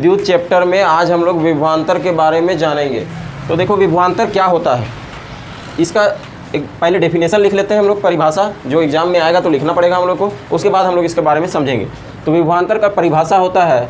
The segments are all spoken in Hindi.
विद्युत चैप्टर में आज हम लोग विभवांतर के बारे में जानेंगे। तो देखो विभवांतर क्या होता है, इसका एक पहले डेफिनेशन लिख लेते हैं हम लोग, परिभाषा जो एग्जाम में आएगा तो लिखना पड़ेगा हम लोग को, उसके बाद हम लोग इसके बारे में समझेंगे। तो विभवांतर का परिभाषा होता है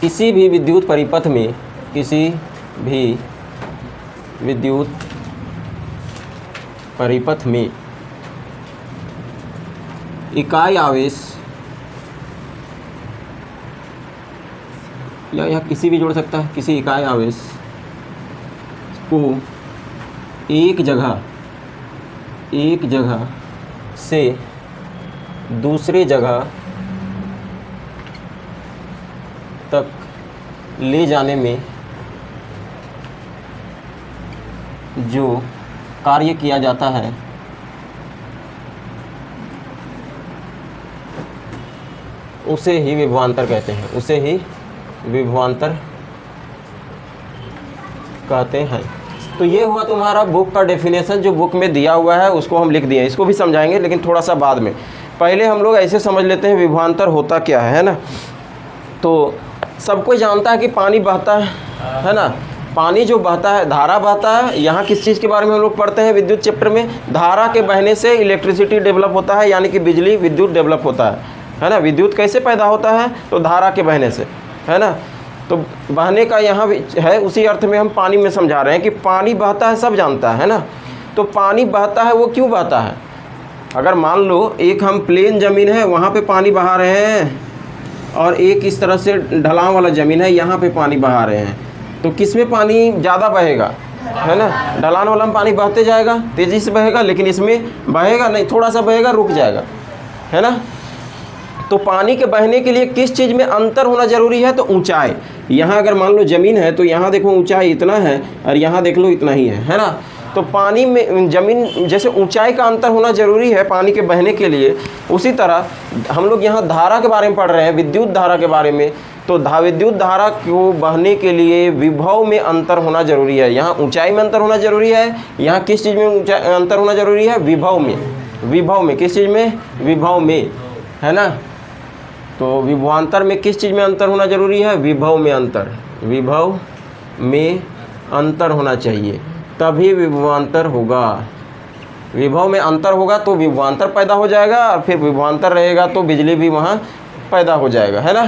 किसी भी विद्युत परिपथ में, किसी भी विद्युत परिपथ में इकाई आवेश या यह किसी भी जोड़ सकता है, किसी इकाई आवेश को एक जगह से दूसरे जगह तक ले जाने में जो कार्य किया जाता है उसे ही विभवांतर कहते हैं, उसे ही विभवांतर कहते हैं। तो ये हुआ तुम्हारा बुक का डेफिनेशन, जो बुक में दिया हुआ है उसको हम लिख दिए। इसको भी समझाएंगे लेकिन थोड़ा सा बाद में, पहले हम लोग ऐसे समझ लेते हैं विभवांतर होता क्या है ना। तो सब कोई जानता है कि पानी बहता है ना, पानी जो बहता है, धारा बहता है। यहाँ किस चीज़ के बारे में हम लोग पढ़ते हैं विद्युत चैप्टर में, धारा के बहने से इलेक्ट्रिसिटी डेवलप होता है, यानी कि बिजली विद्युत डेवलप होता है ना। विद्युत कैसे पैदा होता है, तो धारा के बहने से, है ना। तो बहने का यहाँ है, उसी अर्थ में हम पानी में समझा रहे हैं कि पानी बहता है, सब जानता है ना। तो पानी बहता है, वो क्यों बहता है? अगर मान लो एक हम प्लेन ज़मीन है वहाँ पे पानी बहा रहे हैं, और एक इस तरह से ढलान वाला ज़मीन है यहाँ पे पानी बहा रहे हैं, तो किस में पानी ज़्यादा बहेगा, है ना। ढलान वाला में पानी बहते जाएगा, तेज़ी से बहेगा, लेकिन इसमें बहेगा नहीं, थोड़ा सा बहेगा रुक जाएगा, है ना। तो पानी के बहने के लिए किस चीज़ में अंतर होना ज़रूरी है, तो ऊंचाई। यहाँ अगर मान लो ज़मीन है तो यहाँ देखो ऊंचाई इतना है और यहाँ देख लो इतना ही है ना। तो पानी में ज़मीन जैसे ऊंचाई का अंतर होना ज़रूरी है पानी के बहने के लिए, उसी तरह हम लोग यहाँ धारा के बारे में पढ़ रहे हैं, विद्युत धारा के बारे में। तो विद्युत धारा को बहने के लिए विभव में अंतर होना ज़रूरी है। यहाँ ऊंचाई में अंतर होना ज़रूरी है, यहाँ किस चीज़ में अंतर होना ज़रूरी है, विभव में। विभव में किस चीज़ में, विभव में, है ना। तो विभवांतर में किस चीज़ में अंतर होना ज़रूरी है, विभव में अंतर, विभव में अंतर होना चाहिए, तभी विभवांतर होगा। विभव में अंतर होगा तो विभवांतर पैदा हो जाएगा, और फिर विभवांतर रहेगा तो बिजली भी वहाँ पैदा हो जाएगा, है ना।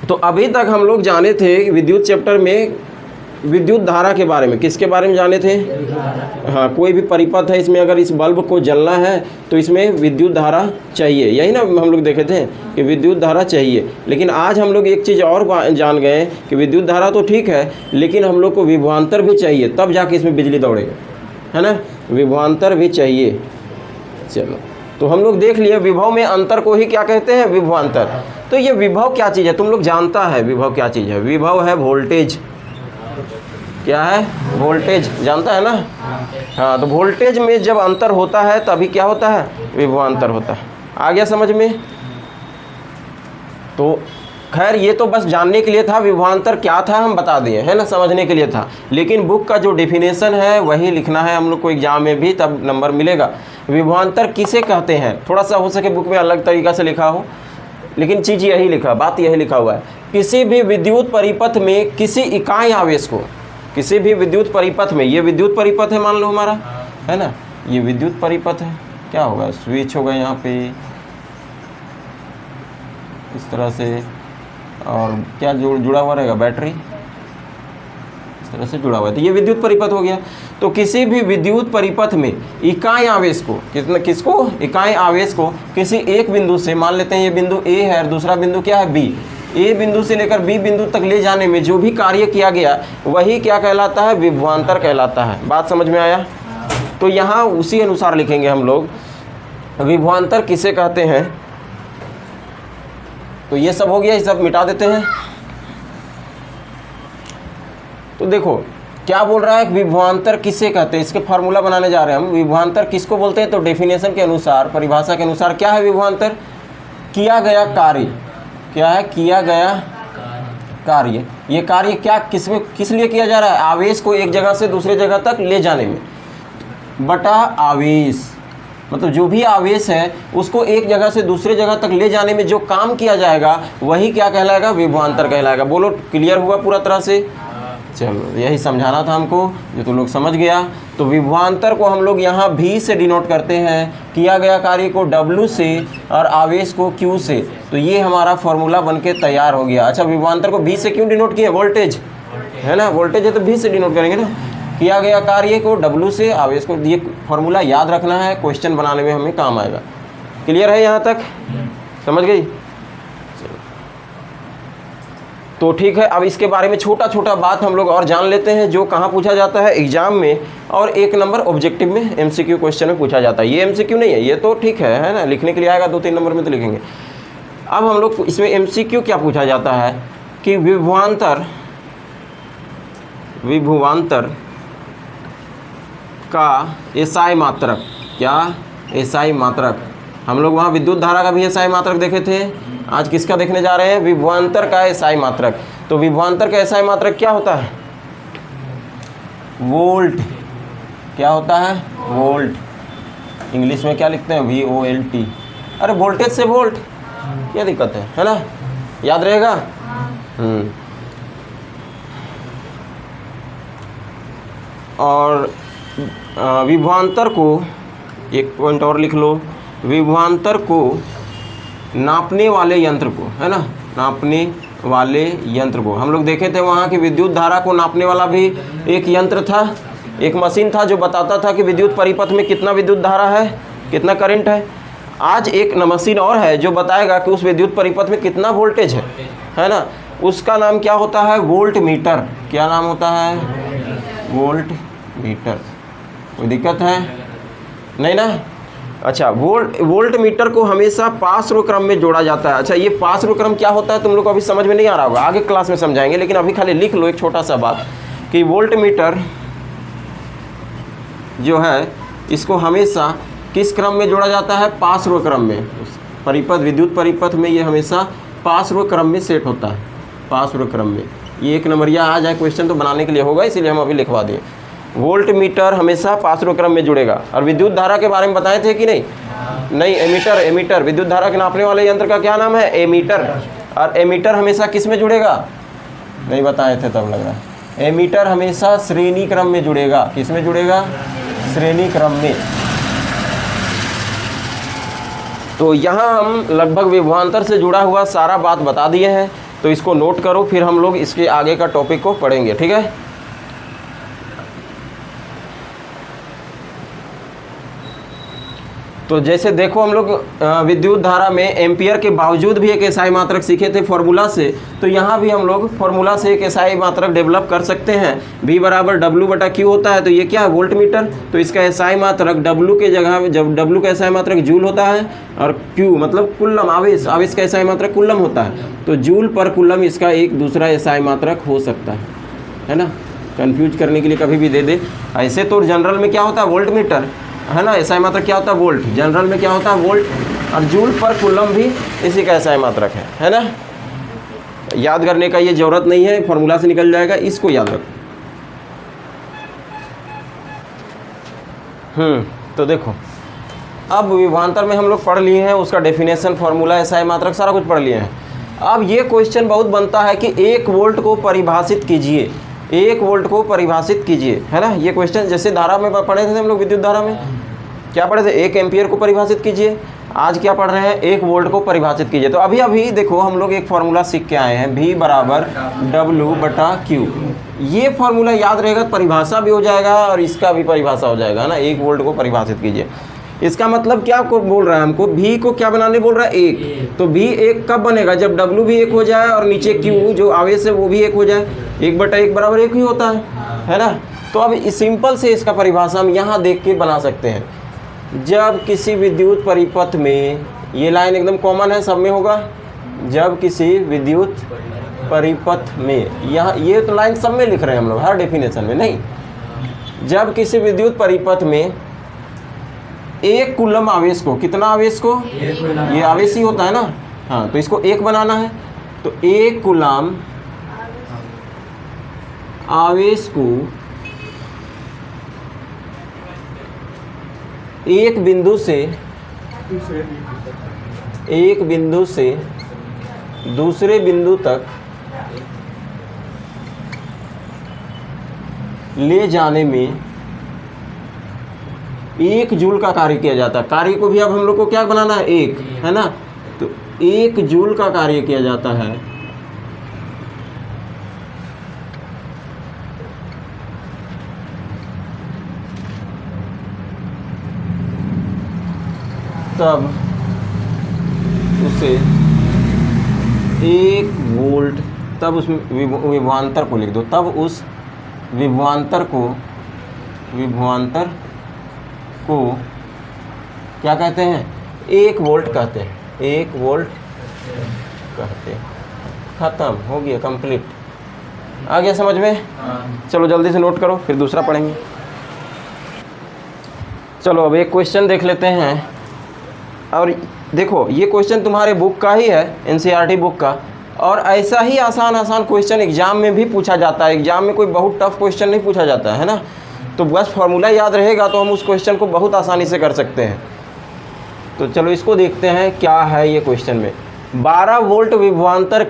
तो अभी तक हम लोग जाने थे विद्युत चैप्टर में विद्युत धारा के बारे में, किसके बारे में जाने थे, हाँ, कोई भी परिपथ है, इसमें अगर इस बल्ब को जलना है तो इसमें विद्युत धारा चाहिए, यही ना हम लोग देखे थे कि विद्युत धारा चाहिए। लेकिन आज हम लोग एक चीज़ और जान गए कि विद्युत धारा तो ठीक है, लेकिन हम लोग को विभवांतर भी चाहिए, तब जाके इसमें बिजली दौड़ेगा, है ना। विभवांतर भी चाहिए। चलो, तो हम लोग देख लिए विभव में अंतर को ही क्या कहते हैं, विभवांतर। तो ये विभव क्या चीज़ है, तुम लोग जानता है विभव क्या चीज़ है। विभव है वोल्टेज। क्या है, वोल्टेज, जानता है ना। हाँ, तो वोल्टेज में जब अंतर होता है तभी क्या होता है, विभवांतर होता है। आ गया समझ में। तो खैर ये तो बस जानने के लिए था, विभवांतर क्या था हम बता दिए, है ना, समझने के लिए था। लेकिन बुक का जो डेफिनेशन है वही लिखना है हम लोग को एग्जाम में भी, तब नंबर मिलेगा। विभवांतर किसे कहते हैं, थोड़ा सा हो सके बुक में अलग तरीक़ा से लिखा हो, लेकिन चीज़ यही लिखा, बात यही लिखा हुआ है। किसी भी विद्युत परिपथ में किसी इकाई आवेश को, किसी भी विद्युत परिपथ में, ये विद्युत परिपथ है मान लो हमारा, है ना, ये विद्युत परिपथ है। क्या होगा, स्विच होगा यहाँ पे इस तरह से, और क्या जुड़ा हुआ रहेगा, बैटरी इस तरह से जुड़ा हुआ है, तो ये विद्युत परिपथ हो गया। तो किसी भी विद्युत परिपथ में इकाई आवेश को, किसको, इकाई आवेश को किसी एक बिंदु से, मान लेते हैं ये बिंदु ए है और दूसरा बिंदु क्या है, बी, ए बिंदु से लेकर बी बिंदु तक ले जाने में जो भी कार्य किया गया वही क्या कहलाता है, विभवांतर कहलाता है। बात समझ में आया। तो यहाँ उसी अनुसार लिखेंगे हम लोग विभवांतर किसे कहते हैं। तो ये सब हो गया, ये सब मिटा देते हैं। तो देखो क्या बोल रहा है, विभवांतर किसे कहते हैं, इसके फार्मूला बनाने जा रहे हैं हम। विभवांतर किसको बोलते हैं, तो डेफिनेशन के अनुसार, परिभाषा के अनुसार क्या है विभवांतर, किया गया कार्य। क्या है, किया गया कार्य। ये कार्य क्या, किस लिए किया जा रहा है, आवेश को एक जगह से दूसरे जगह तक ले जाने में, बटा आवेश, मतलब जो भी आवेश है उसको एक जगह से दूसरे जगह तक ले जाने में जो काम किया जाएगा वही क्या कहलाएगा, विभवांतर कहलाएगा। बोलो क्लियर हुआ पूरा तरह से? चलो यही समझाना था हमको, जो तुम लोग समझ गया। तो विभवांतर को हम लोग यहाँ V से डिनोट करते हैं, किया गया कार्य को W से और आवेश को Q से। तो ये हमारा फॉर्मूला बनके तैयार हो गया। अच्छा, विभवांतर को V से क्यों डिनोट किया? वोल्टेज है ना, वोल्टेज है तो V से डिनोट करेंगे ना। किया गया कार्य को W से, आवेश को, ये फॉर्मूला याद रखना है, क्वेश्चन बनाने में हमें काम आएगा। क्लियर है यहाँ तक? समझ गई? तो ठीक है, अब इसके बारे में छोटा छोटा बात हम लोग और जान लेते हैं, जो कहाँ पूछा जाता है एग्जाम में और 1 नंबर ऑब्जेक्टिव में MCQ क्वेश्चन में पूछा जाता है। ये MCQ नहीं है, ये तो ठीक है ना, लिखने के लिए आएगा 2-3 नंबर में तो लिखेंगे। अब हम लोग इसमें MCQ क्या पूछा जाता है कि विभवांतर का SI मात्रक, क्या SI मात्रक, हम लोग वहाँ विद्युत धारा का भी SI मात्रक देखे थे। आज किसका देखने जा रहे हैं? विभवांतर का SI मात्रक। तो विभवांतर का SI मात्रक क्या होता है? वोल्ट। क्या होता है? वोल्ट। इंग्लिश में क्या लिखते हैं? VOLT। अरे वोल्टेज से वोल्ट, क्या दिक्कत है ना? याद रहेगा? और विभवांतर को, एक पॉइंट और लिख लो, विभवांतर को नापने वाले यंत्र को, है ना, नापने वाले यंत्र को हम लोग देखे थे वहाँ की विद्युत धारा को नापने वाला भी एक यंत्र था, एक मशीन था जो बताता था कि विद्युत परिपथ में कितना विद्युत धारा है, कितना करंट है। आज एक मशीन और है जो बताएगा कि उस विद्युत परिपथ में कितना वोल्टेज है ना। उसका नाम क्या होता है? Volt meter. क्या नाम होता है? Volt meter. कोई दिक्कत है? नहीं ना? अच्छा, वोल्ट मीटर को हमेशा पार्श्व क्रम में जोड़ा जाता है। अच्छा, ये पार्श्व क्रम क्या होता है तुम लोग को अभी समझ में नहीं आ रहा होगा, आगे क्लास में समझाएंगे, लेकिन अभी खाली लिख लो एक छोटा सा बात कि वोल्ट मीटर जो है इसको हमेशा किस क्रम में जोड़ा जाता है? पार्श्व क्रम में। परिपथ, विद्युत परिपथ में ये हमेशा पार्श्व क्रम में सेट होता है, पार्श्व क्रम में। ये 1 नंबरिया आ जाए क्वेश्चन तो बनाने के लिए होगा, इसीलिए हम अभी लिखवा दिए। वोल्ट मीटर हमेशा पार्श्व क्रम में जुड़ेगा। और विद्युत धारा के बारे में बताए थे कि नहीं? नहीं, एमीटर। विद्युत धारा के नापने वाले यंत्र का क्या नाम है? एमीटर। और एमीटर हमेशा किस में जुड़ेगा? नहीं बताए थे तब लग रहा है। एमीटर हमेशा श्रेणी क्रम में जुड़ेगा। किस में जुड़ेगा? श्रेणी क्रम में। तो यहाँ हम लगभग विभवांतर से जुड़ा हुआ सारा बात बता दिए हैं, तो इसको नोट करो, फिर हम लोग इसके आगे का टॉपिक को पढ़ेंगे। ठीक है? तो जैसे देखो, हम लोग विद्युत धारा में एम्पियर के बावजूद भी एक SI मात्रक सीखे थे फॉर्मूला से, तो यहाँ भी हम लोग फॉर्मूला से एक SI मात्रक डेवलप कर सकते हैं। V बराबर W/Q होता है, तो ये क्या है? Volt meter. तो इसका SI मात्रक W के जगह, जब W का SI मात्रक जूल होता है और Q मतलब कुल्लम, आवेश का SI मात्रक कुल्लम होता है, तो जूल पर कुल्लम इसका एक दूसरा SI मात्रक हो सकता है ना। कन्फ्यूज करने के लिए कभी भी दे दे। ऐसे तो जनरल में क्या होता है? वोल्ट मीटर, है ना। SI मात्रक क्या होता है? वोल्ट। जनरल में क्या होता है? वोल्ट। और जूल पर कुलम भी इसी का SI मात्रक है ना। याद करने का ये जरूरत नहीं है, फॉर्मूला से निकल जाएगा, इसको याद रखो। तो देखो, अब विभवांतर में हम लोग पढ़ लिए हैं, उसका डेफिनेशन, फॉर्मूला, SI मात्रक सारा कुछ पढ़ लिए हैं। अब ये क्वेश्चन बहुत बनता है कि 1 वोल्ट को परिभाषित कीजिए, 1 वोल्ट को परिभाषित कीजिए, है ना। ये क्वेश्चन जैसे धारा में पढ़े थे हम लोग, विद्युत धारा में क्या पढ़े थे? 1 एम्पियर को परिभाषित कीजिए। आज क्या पढ़ रहे हैं? 1 वोल्ट को परिभाषित कीजिए। तो अभी देखो हम लोग एक फार्मूला सीख के आए हैं, V बराबर W/Q। ये फार्मूला याद रहेगा, परिभाषा भी हो जाएगा और इसका भी परिभाषा हो जाएगा, है ना। 1 वोल्ट को परिभाषित कीजिए, इसका मतलब क्या को बोल रहा है हमको? V को क्या बनाने बोल रहा है? 1। तो V 1 कब बनेगा? जब W भी 1 हो जाए और नीचे Q जो आवेश है वो भी 1 हो जाए। 1/1 बराबर 1 ही होता है ना। तो अब सिंपल से इसका परिभाषा हम यहाँ देख के बना सकते हैं। जब किसी विद्युत परिपथ में, ये लाइन एकदम कॉमन है, सब में होगा, जब किसी विद्युत परिपथ में, यहाँ ये तो लाइन सब में लिख रहे हैं हम लोग, हर डेफिनेशन में नहीं। जब किसी विद्युत परिपथ में 1 कुलम आवेश को, कितना आवेश को? ये आवेश ही होता है ना। हाँ, तो इसको 1 बनाना है, तो 1 कुलम आवेश को एक बिंदु से दूसरे बिंदु तक ले जाने में 1 जूल का कार्य किया जाता है। कार्य को भी अब हम लोग को क्या बनाना है, 1, है ना। तो 1 जूल का कार्य किया जाता है तब उसे 1 वोल्ट, तब उसमें विभवांतर को लिख दो, तब उस विभवांतर को क्या कहते हैं, 1 वोल्ट कहते हैं, 1 वोल्ट कहते हैं। खत्म हो गया, कंप्लीट। आ गया समझ में? चलो जल्दी से नोट करो, फिर दूसरा पढ़ेंगे। चलो अब एक क्वेश्चन देख लेते हैं। और देखो ये क्वेश्चन तुम्हारे बुक का ही है, एनसीईआरटी बुक का, और ऐसा ही आसान क्वेश्चन एग्जाम में भी पूछा जाता है। एग्जाम में कोई बहुत टफ क्वेश्चन नहीं पूछा जाता है ना। तो बस फॉर्मूला याद रहेगा तो हम उस क्वेश्चन को बहुत आसानी से कर सकते हैं। तो चलो इसको देखते हैं क्या है ये क्वेश्चन में। 12 वोल्ट विभवांतर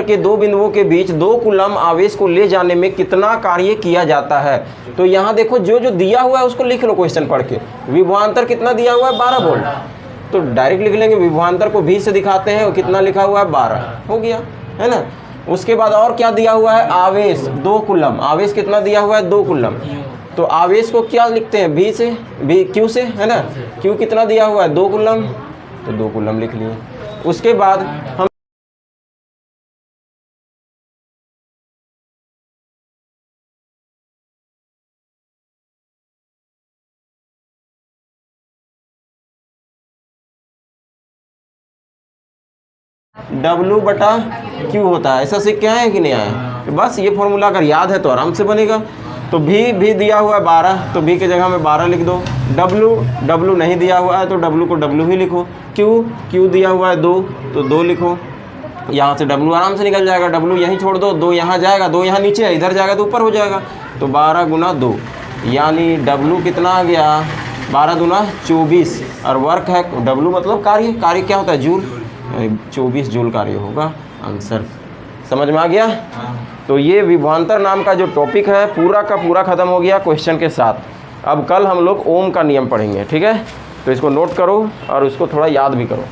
के दो बिंदुओं के बीच 2 कूलम आवेश को ले जाने में कितना कार्य किया जाता है। तो यहाँ देखो जो दिया हुआ है उसको लिख लो क्वेश्चन पढ़ के। विभवांतर कितना दिया हुआ है, 12 वोल्ट, तो डायरेक्ट लिख लेंगे। विभवांतर को V से दिखाते हैं, और कितना लिखा हुआ है, 12, हो गया, है ना। उसके बाद और क्या दिया हुआ है, आवेश 2 कूलम। आवेश कितना दिया हुआ है, 2 कूलम। तो आवेश को क्या लिखते हैं, Q से, है ना। Q कितना दिया हुआ है, 2 कूलम, तो 2 कूलम लिख लिए। उसके बाद हम W/Q होता है, ऐसा सीख के आए हैं कि नहीं आए। बस ये फॉर्मूला अगर याद है तो आराम से बनेगा। तो भी दिया हुआ है 12, तो V की जगह में 12 लिख दो। W नहीं दिया हुआ है तो W को W ही लिखो। Q दिया हुआ है 2, तो 2 लिखो। यहाँ से W आराम से निकल जाएगा, W यहीं छोड़ दो, 2 यहाँ जाएगा, 2 यहाँ नीचे है, इधर जाएगा तो ऊपर हो जाएगा। तो 12 गुना 2, यानी W कितना आ गया, 12 दूना 24। और वर्क है, W मतलब कार्य क्या होता है, जूल, 24 जूल कार्य होगा आंसर। समझ में आ गया? तो ये विभवांतर नाम का जो टॉपिक है पूरा का पूरा ख़त्म हो गया क्वेश्चन के साथ। अब कल हम लोग ओम का नियम पढ़ेंगे, ठीक है। तो इसको नोट करो और उसको थोड़ा याद भी करो।